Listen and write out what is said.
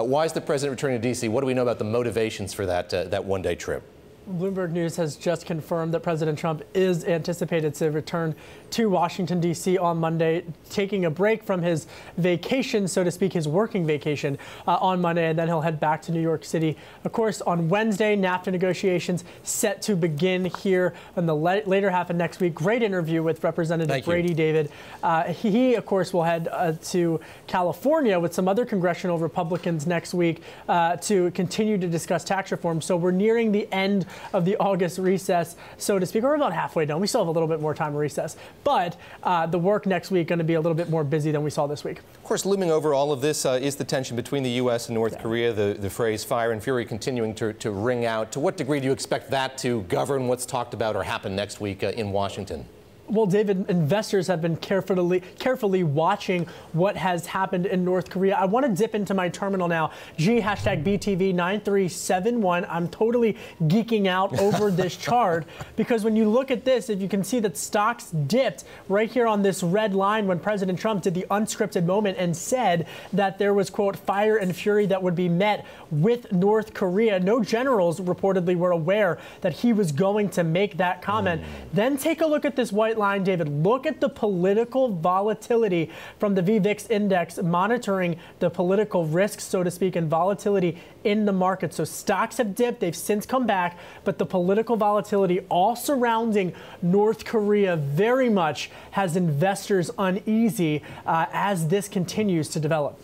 Why is the president returning to D.C.? What do we know about the motivations for that one-day trip? Bloomberg News has just confirmed that President Trump is anticipated to return to Washington, D.C. on Monday, taking a break from his vacation, so to speak, his working vacation on Monday, and then he'll head back to New York City. Of course, on Wednesday, NAFTA negotiations set to begin here in the later half of next week. Great interview with Representative Brady David. He, of course, will head to California with some other congressional Republicans next week to continue to discuss tax reform. So we're nearing the end of the August recess, so to speak. We're about halfway done. We still have a little bit more time to recess, but the work next week going to be a little bit more busy than we saw this week. Of course, looming over all of this is the tension between the U.S. and North Korea, the phrase fire and fury continuing to ring out. To what degree do you expect that to govern what's talked about or happen next week in Washington? Well, David, investors have been carefully watching what has happened in North Korea. I want to dip into my terminal now. #BTV9371. I'm totally geeking out over this chart because when you look at this, if you can see that stocks dipped right here on this red line when President Trump did the unscripted moment and said that there was, quote, fire and fury that would be met with North Korea. No generals reportedly were aware that he was going to make that comment. Then take a look at this white line, David. Look at the political volatility from the VVIX index, monitoring the political risks, so to speak, and volatility in the market. So stocks have dipped. They've since come back, but the political volatility all surrounding North Korea very much has investors uneasy as this continues to develop.